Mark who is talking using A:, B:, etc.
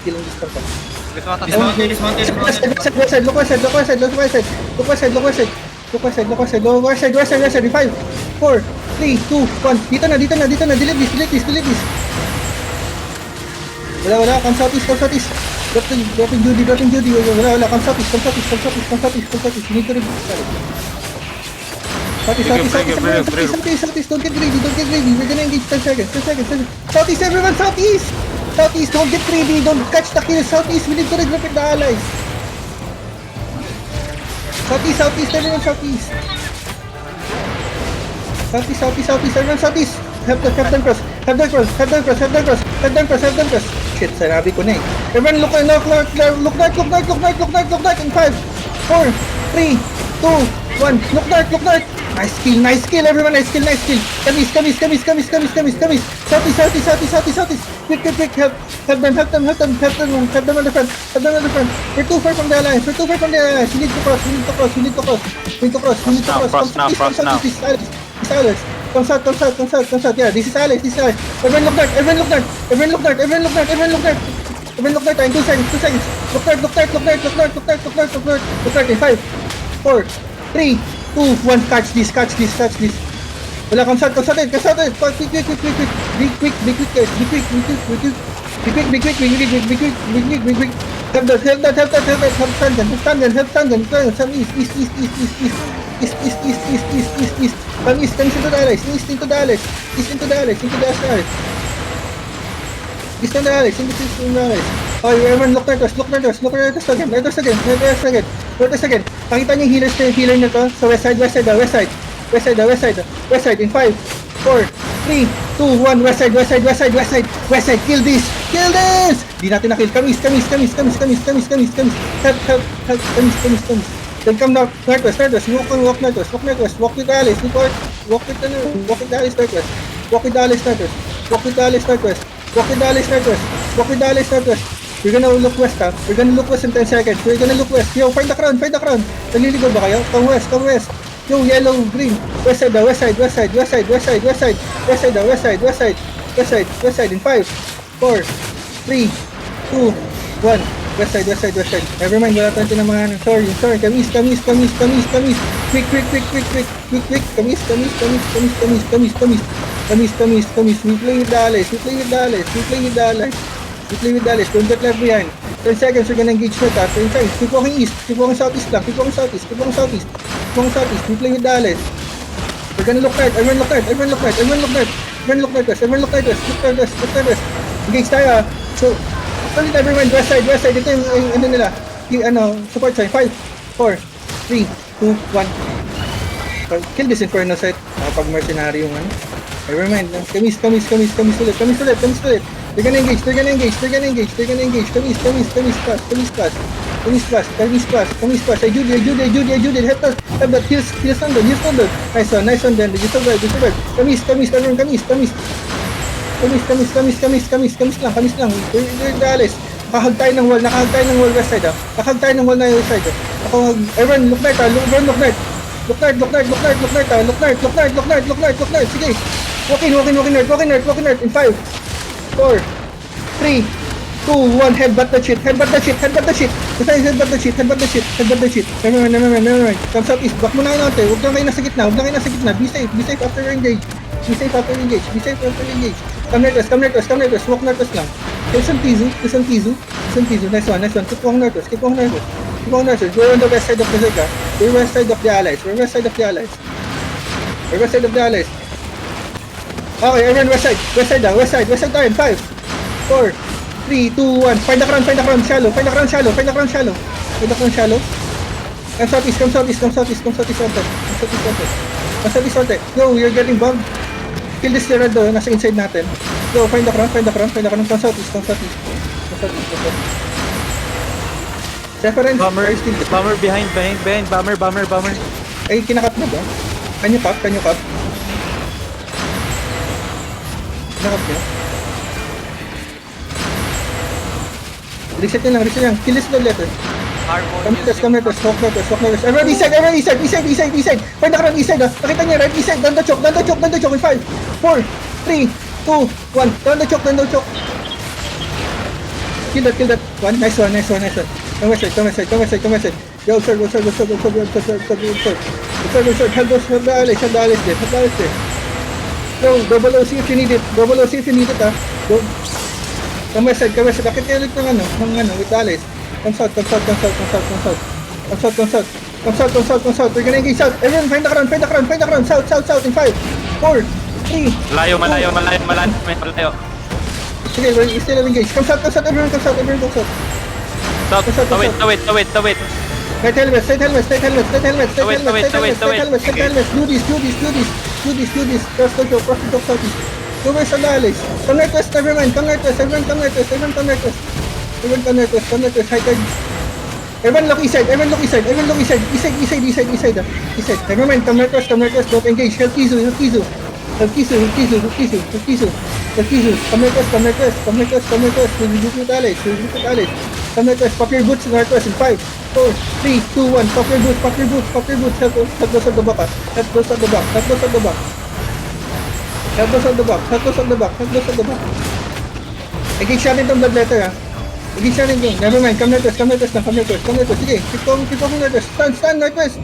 A: killing this purple.
B: Dismounted.
A: West side, look west side. In 5, 4, 3, 2, 1. Dito na. Delete this. Wala. Come southeast. Dropping Judy. Wala. Come southeast. You need to rebuild. Southeast. Don't get greedy. We're gonna engage 10 seconds. Southeast, everyone, southeast. Don't get greedy. Don't catch the kill. Southeast, we need to regroup with the allies. Southeast, everyone, southeast. Everyone, southeast. Have them cross. Shit, sanabi ko na eh. Everyone, look north. In 5, 4, 3, 2, 1. Look north. Nice kill, everyone. Nice kill. Come east. Southeast. Quick. Help them on the front. We're too far from the alliance. You need to cross.
B: Cross now.
A: This is Alex. Come south. Yeah, this is Alex. Everyone look north. Everyone look north. In 2 seconds. Look north. In 5, 4, 3, 2, 1. Catch this. Wala, come south. Quick. Be quick. Help that. Some east. Come east into the allies. East into the allies. Oh, everyone look northwest again. Pakita niyo yung healer na to. So west side. In 5, 4, 3, 2, 1. West side. Kill this. Di natin na-kill. Come east. Help. Then come northwest. Walk northwest. Walk with the allies. Walk with the allies northwest. Walk with the allies northwest. We're gonna look west, ha? We're gonna look west in 10 seconds. Yo, find the crown. Naliligaw ba kayo? Come west. Yo, yellow, green. West side. In 5, 4, 3, 2, 1. West side. Never mind, wala tayo ng mga sorry. Come east. Quick. Come east. We play with the allies. Don't get left behind. 10 seconds, we're gonna engage with that. 10 seconds. Keep walking east. Keep walking southeast. We play with the allies. We're gonna look right. Everyone look west. Engage tayo, ha? So, solid everyone. West side. Ito yung ano nila. Support sign. 5, 4, 3, 2, 1. Kill this Inferno set. Pag mercenary yung ano. Never mind. Come east ulit. They're gonna engage. Come east fast. Hey, Judy. Help that. Heals on them. Nice one, then. You survive. Come east, everyone. Come east lang. We're the allies. Nakahag tayo ng wall west side, ha. Everyone, look north. Sige. Walk in north. In 5, 4, 3, 2, 1. Headbutt the shit. Headbutt the shit. Never mind. Come southeast. Back muna kayo natin. Huwag lang kayo nasa gitna. Be safe after you engage. Come northwest. Walk northwest lang. Kill some Tizu. Nice one. Keep walking northwest. We're on the west side of the Zerga. We're west side of the allies. Okay, everyone west side tayo. 5, 4, 3, 2, 1. Find the crown shallow. Come southeast. Yo, you're getting bombed. Kill this red though, nasa inside natin. Yo, find the crown. Come southeast. Reference.
B: Bomber behind. Bomber.
A: Ay, kinakap na ba? Can you cop? Kinakap niyo? Reset nyo lang. Kill this the letter. Come northwest. Everyone east side. Find the crown east side, ha. Nakita niyo, right east side. Down the choke. In 5, 4, 3, 2, 1. Down the choke. Kill that. One. Nice one. Come west side. Go outside. Help the allies there. Go, double O, see if you need it. Go. Come west side. Bakit kayo ulit ng with the allies? Come south. Come south. We're gonna engage south. Everyone, find the crown. South. In 5, 4, 3.
B: Malayo.
A: Okay, we're still engaged. Come south. Everyone come south.
B: Tawid.
A: Right helmet. Do this. Cross the top southeast. Go west on the allies. Come northwest, everyone. Everyone come northwest. High tide. Everyone look east side. East side. Everyone come northwest. Don't engage. Help Kizu. Come northwest. We'll look with allies. Come northwest. Pop your boots northwest in 5, 4, 3, 2, 1. Pop your boots. Help those at the back. Engage natin itong blood letter, ha. Engage natin yung. Never mind. Come northwest. Sige, keep going northwest. Stand northwest.